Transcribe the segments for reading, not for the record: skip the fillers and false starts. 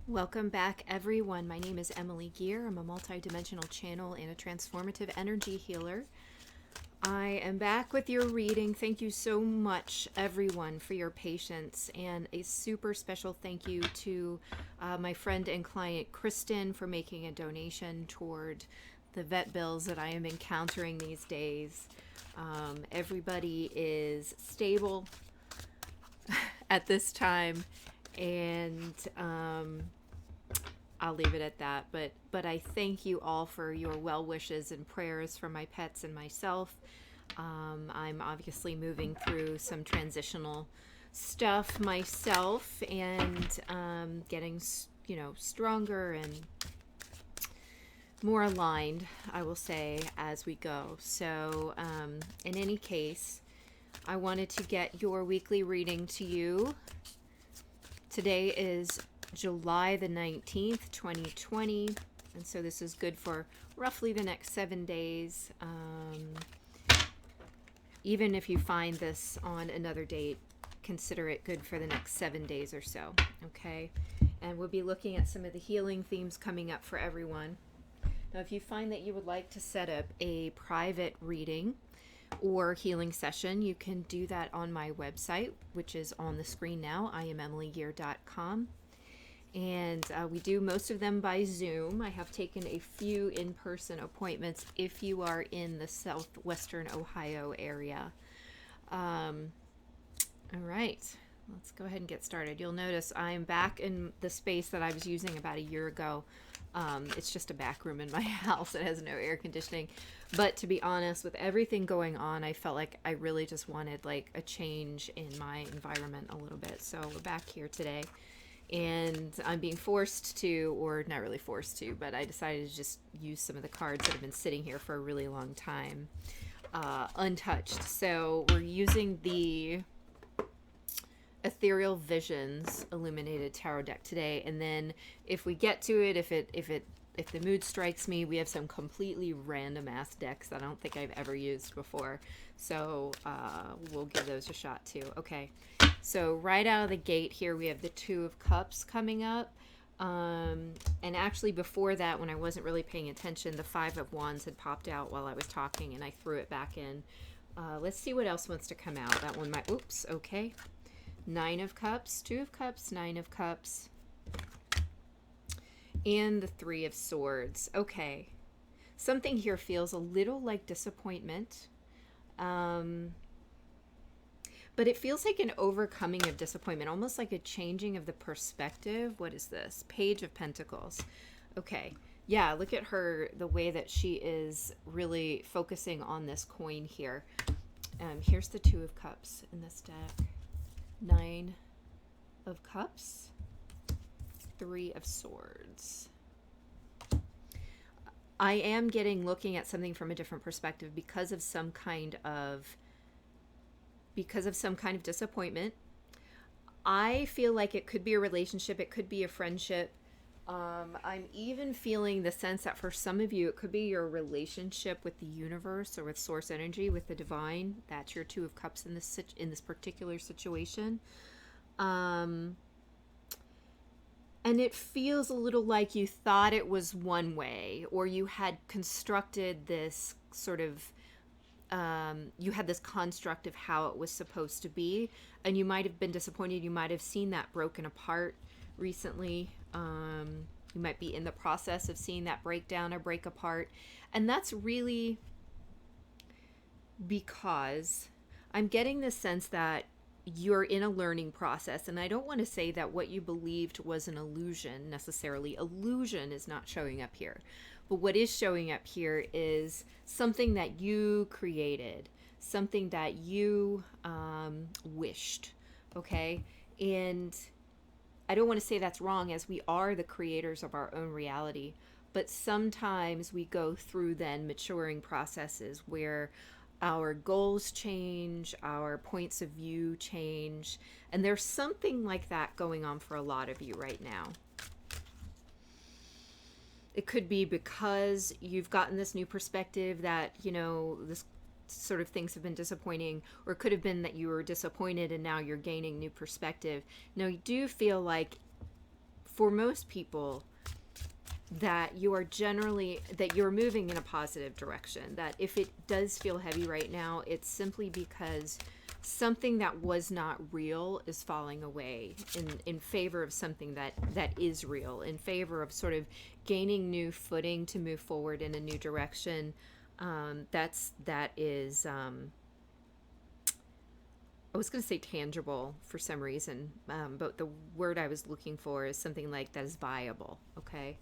Welcome back, everyone. My name is Emily Gear. I'm a multidimensional channel and a transformative energy healer. I am back with your reading. Thank you so much, everyone, for your patience. And a super special thank you to my friend and client, Kristen, for making a donation toward the vet bills that I am encountering these days. Everybody is stable at this time, and I'll leave it at that. But I thank you all for your well wishes and prayers for my pets and myself. I'm obviously moving through some transitional stuff myself, and getting stronger and more aligned, I will say, as we go. So in any case, I wanted to get your weekly reading to you. Today is July the 19th, 2020, and so this is good for roughly the next 7 days. Even if you find this on another date, consider it good for the next 7 days or so, okay? And we'll be looking at some of the healing themes coming up for everyone. Now, if you find that you would like to set up a private reading or healing session, you can do that on my website, which is on the screen now, IamEmilyGear.com. And we do most of them by Zoom. I have taken a few in-person appointments if you are in the southwestern Ohio area. All right, let's go ahead and get started. You'll notice I'm back in the space that I was using about a year ago. It's just a back room in my house. It has no air conditioning. But to be honest, with everything going on, I felt like I really just wanted like a change in my environment a little bit. So we're back here today. And I'm being forced to, or not really forced to, but I decided to just use some of the cards that have been sitting here for a really long time, untouched. So we're using the Ethereal Visions Illuminated Tarot deck today, and then if we get to it, if the mood strikes me, we have some completely random ass decks that I don't think I've ever used before. So we'll give those a shot too. Okay. So right out of the gate here, we have the Two of Cups coming up. And actually before that, when I wasn't really paying attention, the Five of Wands had popped out while I was talking, and I threw it back in. Let's see what else wants to come out. That one might, oops, okay. Nine of Cups, Two of Cups, Nine of Cups, and the Three of Swords. Okay. Something here feels a little like disappointment. But it feels like an overcoming of disappointment, almost like a changing of the perspective. What is this? Page of Pentacles. Okay. Yeah, look at her, the way that she is really focusing on this coin here. Here's the Two of Cups in this deck. Nine of Cups. Three of Swords. I am looking at something from a different perspective because of some kind of disappointment. I feel like it could be a relationship, it could be a friendship. I'm even feeling the sense that for some of you, it could be your relationship with the universe or with source energy, with the divine. That's your Two of Cups in this particular situation. And it feels a little like you thought it was one way, or you had constructed this sort of you had this construct of how it was supposed to be, and you might have been disappointed. You might have seen that broken apart recently. You might be in the process of seeing that break down or break apart, and that's really because I'm getting the sense that you're in a learning process, and I don't want to say that what you believed was an illusion necessarily. Illusion is not showing up here. But what is showing up here is something that you created, something that you wished, okay? And I don't want to say that's wrong, as we are the creators of our own reality, but sometimes we go through then maturing processes where our goals change, our points of view change, and there's something like that going on for a lot of you right now. It could be because you've gotten this new perspective that, this sort of things have been disappointing, or it could have been that you were disappointed and now you're gaining new perspective. Now, you do feel like for most people, that you're moving in a positive direction. That if it does feel heavy right now, it's simply because something that was not real is falling away in favor of something that is real, in favor of sort of gaining new footing to move forward in a new direction. That is I was going to say tangible for some reason, but the word I was looking for is something like that is viable. Okay.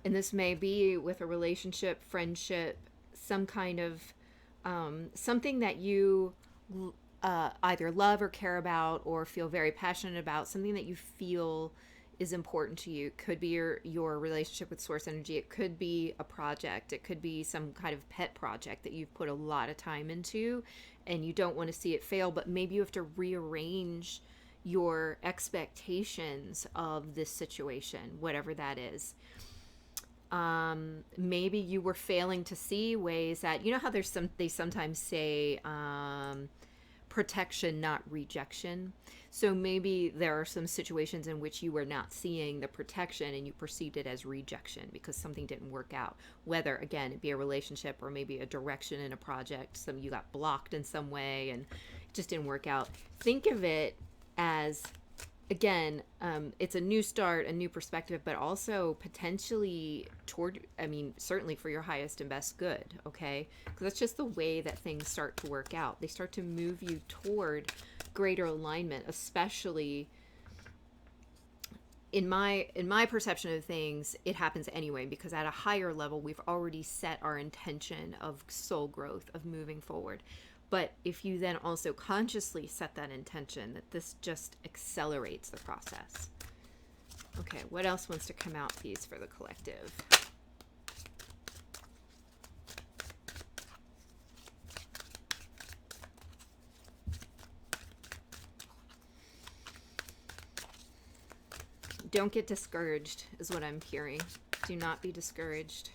And this may be with a relationship, friendship, some kind of something that you either love or care about or feel very passionate about, something that you feel is important to you. It could be your relationship with source energy. It could be a project. It could be some kind of pet project that you've put a lot of time into and you don't want to see it fail, but maybe you have to rearrange your expectations of this situation, whatever that is. Maybe you were failing to see ways that, you know how they sometimes say protection, not rejection. So maybe there are some situations in which you were not seeing the protection and you perceived it as rejection because something didn't work out. Whether, again, it be a relationship or maybe a direction in a project, you got blocked in some way and it just didn't work out. Think of it as, again, it's a new start, a new perspective, but also potentially certainly for your highest and best good, okay? Because that's just the way that things start to work out. They start to move you toward greater alignment, especially in my perception of things. It happens anyway, because at a higher level, we've already set our intention of soul growth, of moving forward. But if you then also consciously set that intention, that this just accelerates the process. Okay, what else wants to come out, please, for the collective? Don't get discouraged, is what I'm hearing. Do not be discouraged.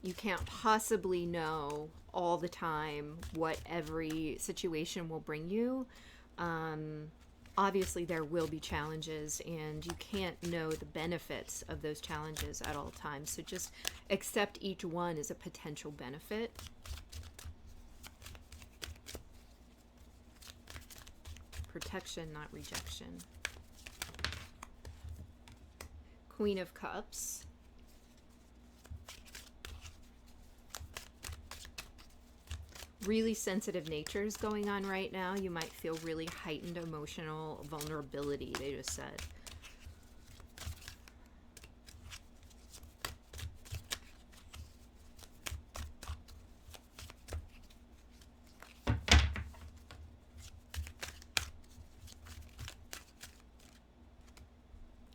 You can't possibly know all the time what every situation will bring you. Obviously, there will be challenges, and you can't know the benefits of those challenges at all times. So just accept each one as a potential benefit. Protection, not rejection. Queen of Cups. Really sensitive natures going on right now. You might feel really heightened emotional vulnerability, they just said.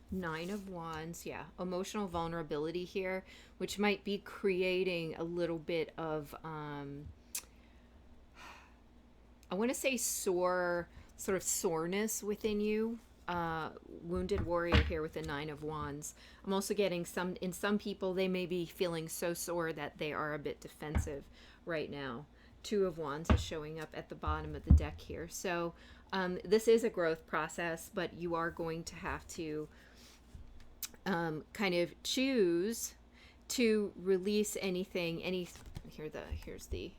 Nine of Wands, yeah. Emotional vulnerability here, which might be creating a little bit of I want to say sort of soreness within you. Wounded warrior here with the Nine of Wands. I'm also getting in some people, they may be feeling so sore that they are a bit defensive right now. Two of Wands is showing up at the bottom of the deck here. So this is a growth process, but you are going to have to kind of choose to release anything. Here's the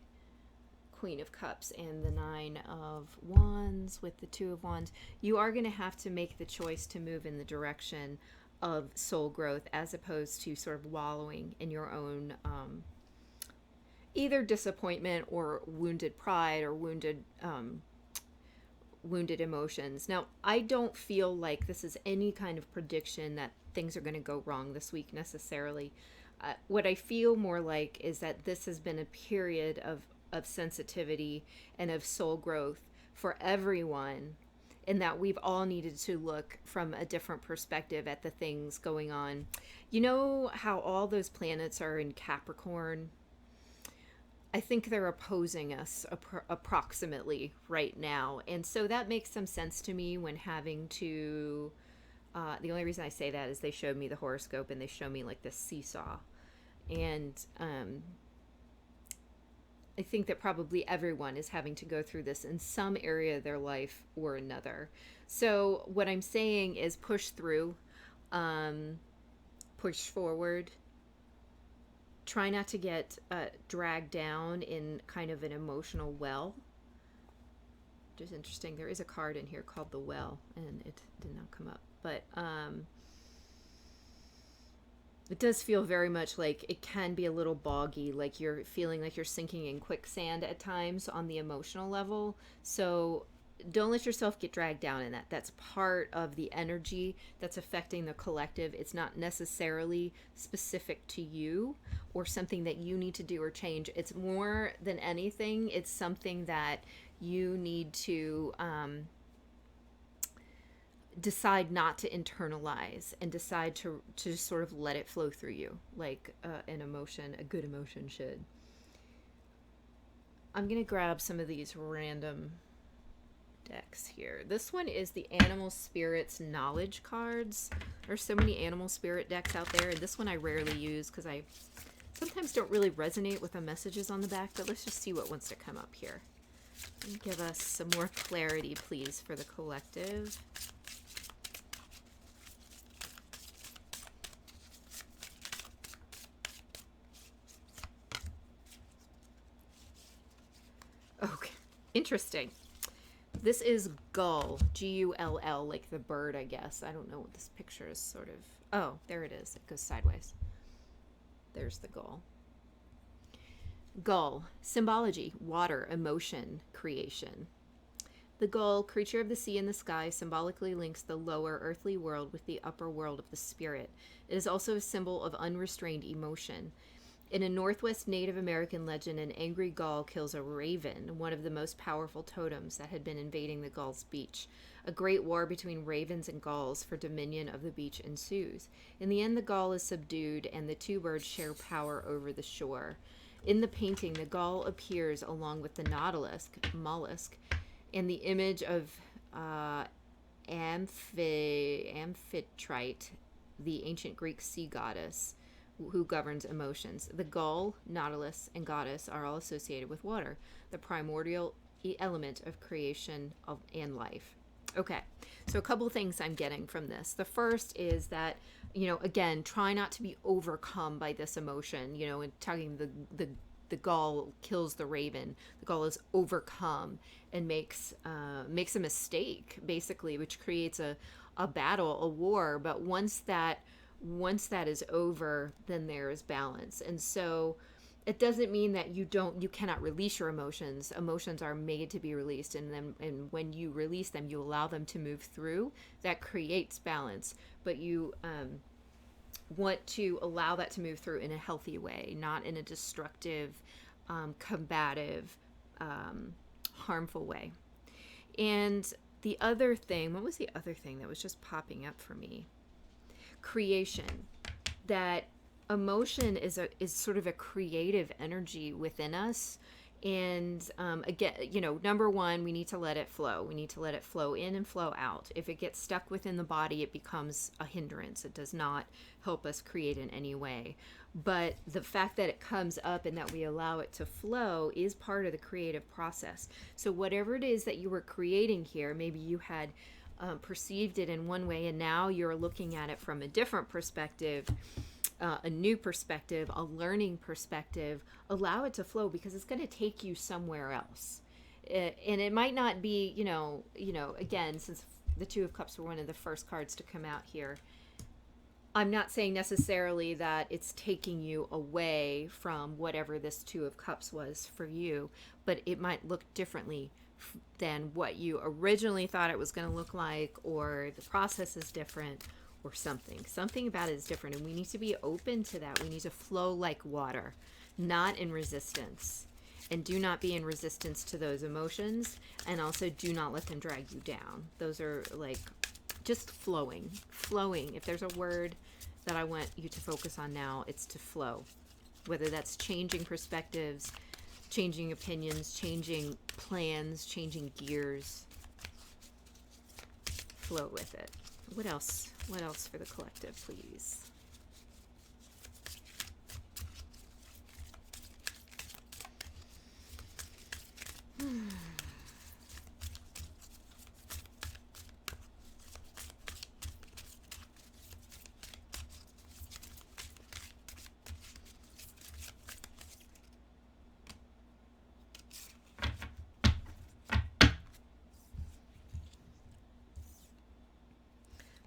Queen of Cups and the Nine of Wands with the Two of Wands. You are going to have to make the choice to move in the direction of soul growth as opposed to sort of wallowing in your own either disappointment or wounded pride or wounded emotions. Now, I don't feel like this is any kind of prediction that things are going to go wrong this week necessarily. What I feel more like is that this has been a period of sensitivity and of soul growth for everyone, and that we've all needed to look from a different perspective at the things going on. You know how all those planets are in Capricorn? I think they're opposing us approximately right now, and so that makes some sense to me when having to the only reason I say that is they showed me the horoscope and they show me like this seesaw, and I think that probably everyone is having to go through this in some area of their life or another. So what I'm saying is push through, push forward. Try not to get dragged down in kind of an emotional well. Which is interesting. There is a card in here called the Well, and it did not come up. But it does feel very much like it can be a little boggy, like you're feeling like you're sinking in quicksand at times on the emotional level. So don't let yourself get dragged down in that. That's part of the energy that's affecting the collective. It's not necessarily specific to you or something that you need to do or change. It's more than anything, it's something that you need to decide not to internalize and decide to just sort of let it flow through you like an emotion, a good emotion should. I'm going to grab some of these random decks here. This one is the Animal Spirits Knowledge cards. There's so many animal spirit decks out there, and this one I rarely use because I sometimes don't really resonate with the messages on the back, but let's just see what wants to come up here. Give us some more clarity, please, for the collective. Okay, interesting. This is gull, Gull, like the bird, I guess. I don't know what this picture is sort of. Oh, there it is. It goes sideways. There's the gull. Gull, symbology, water, emotion, creation. The gull, creature of the sea and the sky, symbolically links the lower earthly world with the upper world of the spirit. It is also a symbol of unrestrained emotion. In a Northwest Native American legend, an angry gull kills a raven, one of the most powerful totems that had been invading the gull's beach. A great war between ravens and gulls for dominion of the beach ensues. In the end, the gull is subdued, and the two birds share power over the shore. In the painting, the gull appears along with the mollusk, and the image of Amphitrite, the ancient Greek sea goddess, who governs emotions. The gull, nautilus, and goddess are all associated with water, the primordial element of creation and life. Okay, so a couple things I'm getting from this. The first is that, again, try not to be overcome by this emotion. And talking the gull kills the raven. The gull is overcome and makes a mistake, basically, which creates a battle, a war. But once that is over, then there is balance. And so it doesn't mean that you cannot release your emotions. Emotions are made to be released, and when you release them, you allow them to move through. That creates balance, but you want to allow that to move through in a healthy way, not in a destructive, combative, harmful way. And the other thing, what was the other thing that was just popping up for me? Creation. That emotion is sort of a creative energy within us, and again, number one, we need to let it flow. We need to let it flow in and flow out. If it gets stuck within the body, it becomes a hindrance. It does not help us create in any way. But the fact that it comes up and that we allow it to flow is part of the creative process. So whatever it is that you were creating here, maybe you had perceived it in one way, and now you're looking at it from a different perspective, a new perspective, a learning perspective. Allow it to flow, because it's going to take you somewhere else. And it might not be, again, since the Two of Cups were one of the first cards to come out here, I'm not saying necessarily that it's taking you away from whatever this Two of Cups was for you, but it might look differently than what you originally thought it was going to look like, or the process is different, or something about it is different, and we need to be open to that. We need to flow like water, not in resistance, and do not be in resistance to those emotions, and also do not let them drag you down. Those are like just flowing. If there's a word that I want you to focus on now, it's to flow, whether that's changing perspectives, changing opinions, changing plans, changing gears. Flow with it. What else for the collective, please?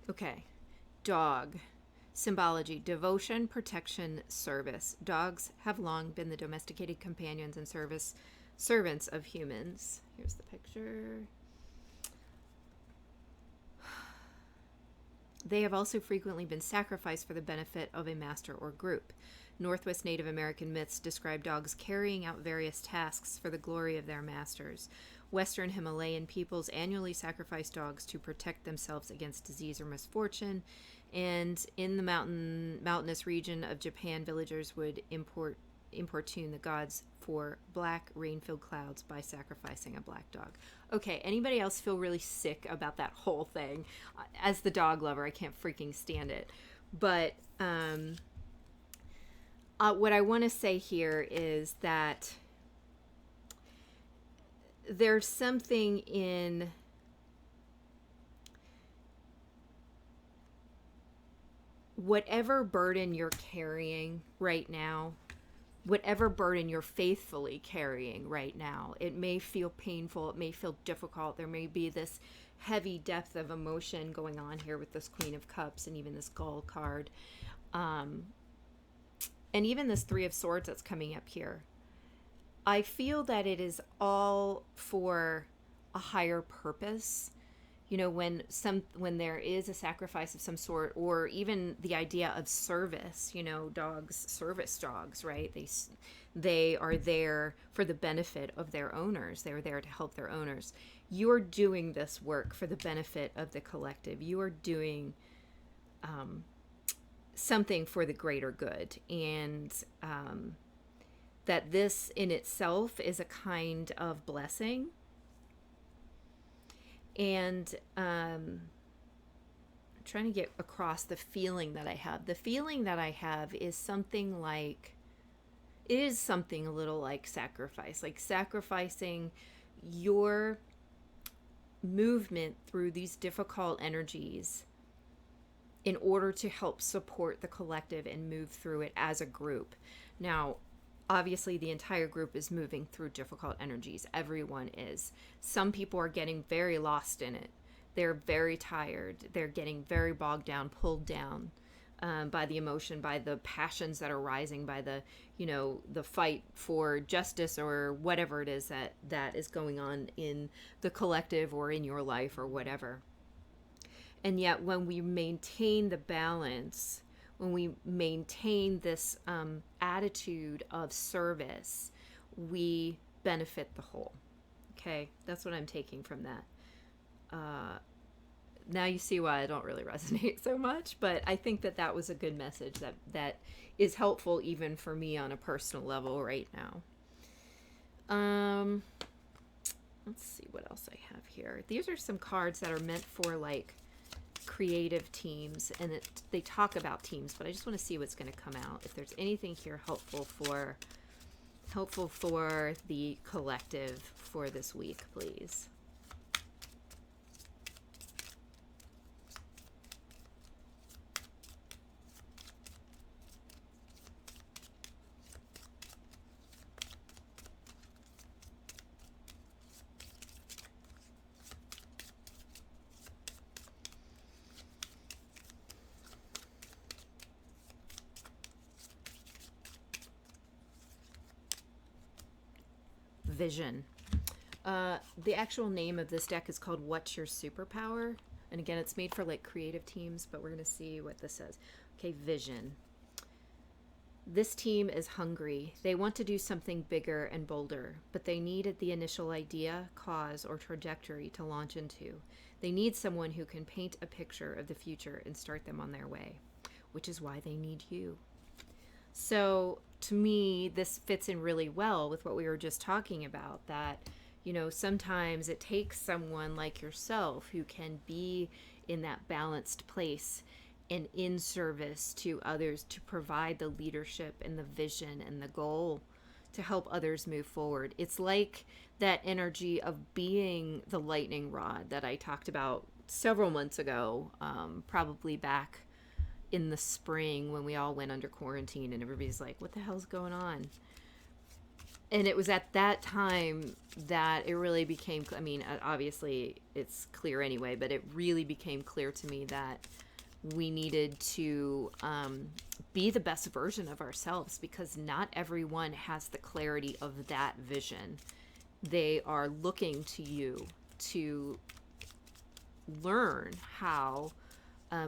Okay, dog. Symbology, devotion, protection, service. Dogs have long been the domesticated companions and servants of humans. Here's the picture. They have also frequently been sacrificed for the benefit of a master or group. Northwest Native American myths describe dogs carrying out various tasks for the glory of their masters. Western Himalayan peoples annually sacrifice dogs to protect themselves against disease or misfortune. And in the mountainous region of Japan, villagers would importune the gods for black rain-filled clouds by sacrificing a black dog. Okay, anybody else feel really sick about that whole thing? As the dog lover, I can't freaking stand it. But what I want to say here is that there's something in whatever burden you're carrying right now, whatever burden you're faithfully carrying right now. It may feel painful, it may feel difficult, there may be this heavy depth of emotion going on here with this Queen of Cups and even this Gull card. And even this Three of Swords that's coming up here. I feel that it is all for a higher purpose. You know, when there is a sacrifice of some sort, or even the idea of service, you know, dogs, service dogs, right? They are there for the benefit of their owners. They're there to help their owners. You're doing this work for the benefit of the collective. You are doing something for the greater good. And that this in itself is a kind of blessing. And I'm trying to get across the feeling that I have. The feeling that I have is something like, it is something a little like sacrifice, like sacrificing your movement through these difficult energies in order to help support the collective and move through it as a group. Now, obviously, the entire group is moving through difficult energies. Everyone is. Some people are getting very lost in it. They're very tired. They're getting very bogged down, pulled down by the emotion, by the passions that are rising, by the, you know, the fight for justice or whatever it is that is going on in the collective or in your life or whatever. And yet, when we maintain the balance, when we maintain this attitude of service, we benefit the whole. Okay, that's what I'm taking from that. Now you see why I don't really resonate so much, but I think that was a good message that is helpful even for me on a personal level right now. Let's see what else I have here. These are some cards that are meant for like creative teams, and they talk about teams, but I just want to see what's going to come out. If there's anything here helpful for the collective for this week, please. Vision. The actual name of this deck is called What's Your Superpower? And again, it's made for like creative teams, but we're going to see what this says. Okay, vision. This team is hungry. They want to do something bigger and bolder, but they needed the initial idea, cause, or trajectory to launch into. They need someone who can paint a picture of the future and start them on their way, which is why they need you. So to me, this fits in really well with what we were just talking about, that, you know, sometimes it takes someone like yourself who can be in that balanced place and in service to others to provide the leadership and the vision and the goal to help others move forward. It's like that energy of being the lightning rod that I talked about several months ago, probably back in the spring when we all went under quarantine and everybody's like, what the hell's going on? And it was at that time that it really became, I mean, obviously it's clear anyway, but it really became clear to me that we needed to be the best version of ourselves, because not everyone has the clarity of that vision. They are looking to you to learn how,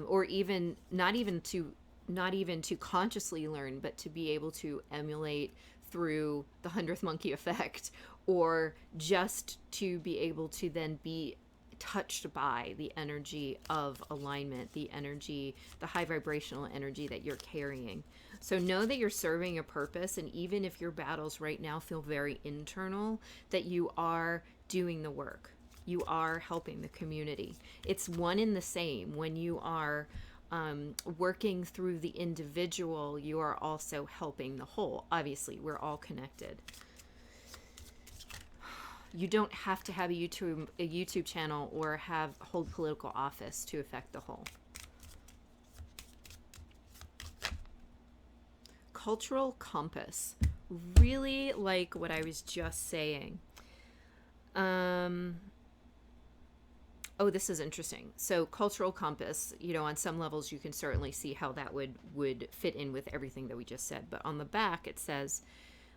or even not even to consciously learn, but to be able to emulate through the 100th monkey effect, or just to be able to then be touched by the energy of alignment, the energy, the high vibrational energy that you're carrying. So know that you're serving a purpose, and even if your battles right now feel very internal, that you are doing the work. You are helping the community. It's one in the same. When you are working through the individual, you are also helping the whole. Obviously, we're all connected. You don't have to have a YouTube channel or hold political office to affect the whole. Cultural compass. Really like what I was just saying. Oh, this is interesting. So cultural compass, on some levels you can certainly see how that would fit in with everything that we just said. But on the back it says,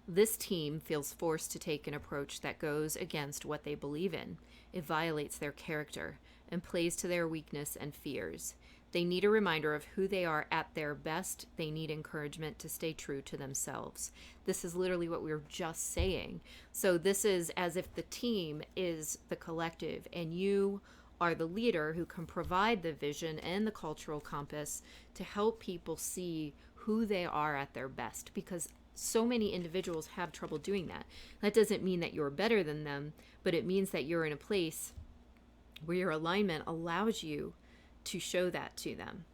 this team feels forced to take an approach that goes against what they believe in. It violates their character and plays to their weakness and fears. They need a reminder of who they are at their best. They need encouragement to stay true to themselves. This is literally what we were just saying. So this is as if the team is the collective, and you are the leader who can provide the vision and the cultural compass to help people see who they are at their best, because so many individuals have trouble doing that. That doesn't mean that you're better than them, but it means that you're in a place where your alignment allows you to show that to them.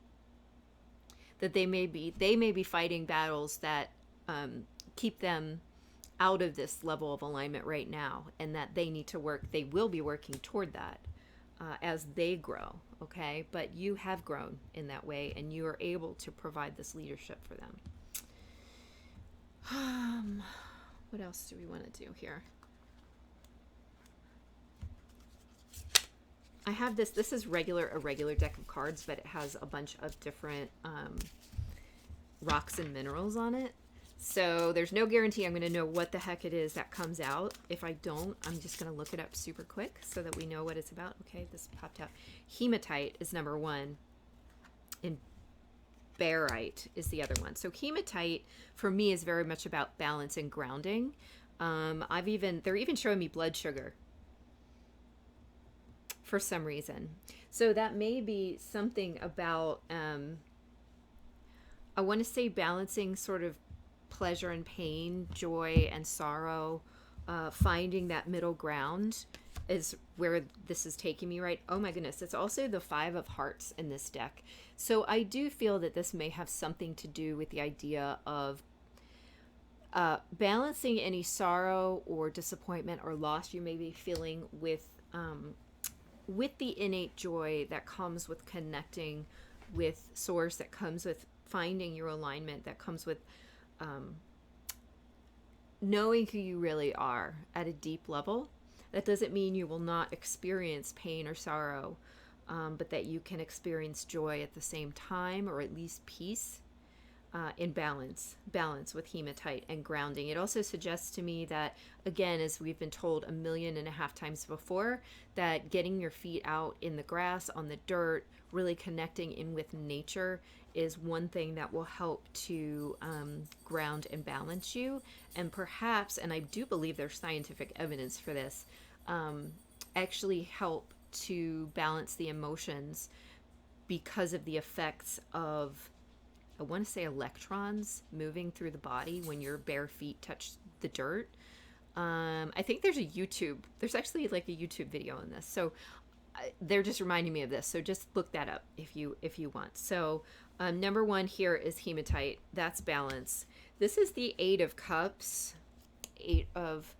That they may be fighting battles that keep them out of this level of alignment right now, and that they will be working toward that as they grow, okay? But you have grown in that way, and you are able to provide this leadership for them. What else do we want to do here? I have this is a regular deck of cards, but it has a bunch of different rocks and minerals on it. So there's no guarantee I'm going to know what the heck it is that comes out. If I don't, I'm just going to look it up super quick so that we know what it's about. Okay, this popped out. Hematite is number one, and barite is the other one. So hematite for me is very much about balance and grounding. They're even showing me blood sugar for some reason. So that may be something about, I want to say balancing sort of pleasure and pain, joy and sorrow, finding that middle ground is where this is taking me, right? Oh my goodness. It's also the 5 of hearts in this deck. So I do feel that this may have something to do with the idea of balancing any sorrow or disappointment or loss you may be feeling with the innate joy that comes with connecting with source, that comes with finding your alignment, that comes with knowing who you really are at a deep level. That doesn't mean you will not experience pain or sorrow, but that you can experience joy at the same time, or at least peace, in balance with hematite and grounding. It also suggests to me that, again, as we've been told 1.5 million times before, that getting your feet out in the grass, on the dirt, really connecting in with nature is one thing that will help to ground and balance you, and perhaps, and I do believe there's scientific evidence for this, actually help to balance the emotions because of the effects of, I want to say, electrons moving through the body when your bare feet touch the dirt. I think there's actually like a YouTube video on this. So they're just reminding me of this. So just look that up if you want. So number one here is hematite. That's balance. This is the 8 of Cups, 8 of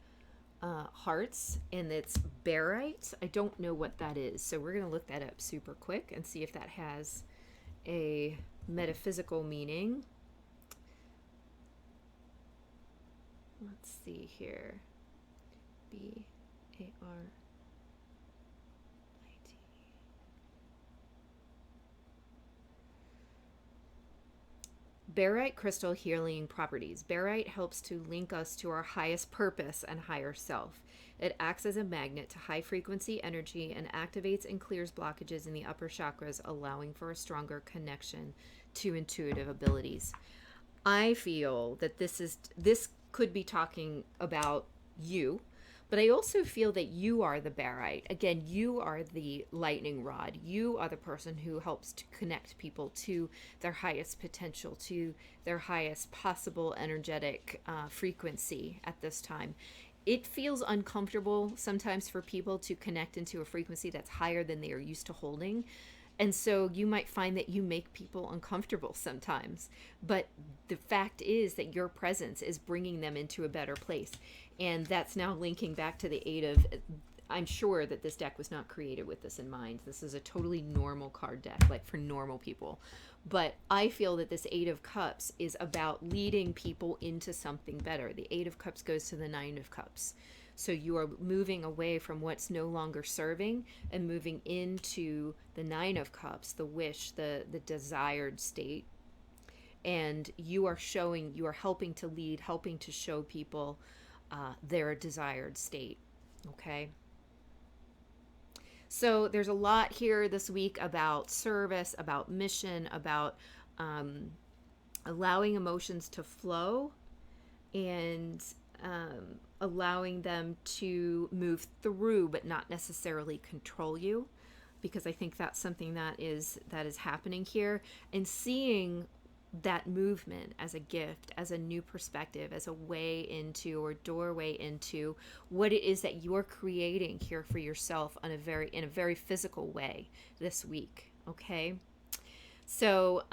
hearts, and it's barite. I don't know what that is, so we're going to look that up super quick and see if that has a metaphysical meaning. Let's see here. B-A-R-I-T. Barite crystal healing properties. Barite helps to link us to our highest purpose and higher self. It acts as a magnet to high frequency energy and activates and clears blockages in the upper chakras, allowing for a stronger connection to intuitive abilities. I feel that this could be talking about you, but I also feel that you are the barite. Again, you are the lightning rod. You are the person who helps to connect people to their highest potential, to their highest possible energetic frequency at this time. It feels uncomfortable sometimes for people to connect into a frequency that's higher than they are used to holding. And so you might find that you make people uncomfortable sometimes. But the fact is that your presence is bringing them into a better place. And that's now linking back to the Eight of... I'm sure that this deck was not created with this in mind. This is a totally normal card deck, like for normal people. But I feel that this Eight of Cups is about leading people into something better. The Eight of Cups goes to the Nine of Cups. So you are moving away from what's no longer serving and moving into the Nine of Cups, the wish, the desired state. And you are helping to lead, helping to show people their desired state. Okay? So there's a lot here this week about service, about mission, about allowing emotions to flow and allowing them to move through, but not necessarily control you, because I think that's something that is happening here, and seeing that movement as a gift, as a new perspective, as a way into, or doorway into, what it is that you're creating here for yourself in a very physical way this week. Okay. So,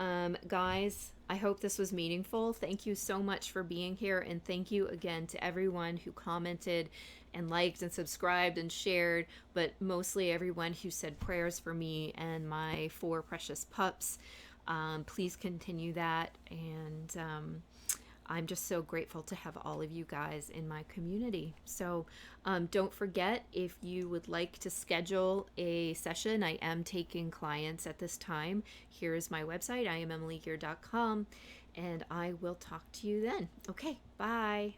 guys, I hope this was meaningful. Thank you so much for being here. And thank you again to everyone who commented and liked and subscribed and shared, but mostly everyone who said prayers for me and my 4 precious pups. Please continue that. And I'm just so grateful to have all of you guys in my community. So don't forget, if you would like to schedule a session, I am taking clients at this time. Here is my website, IamEmilyGear.com, and I will talk to you then. Okay, bye.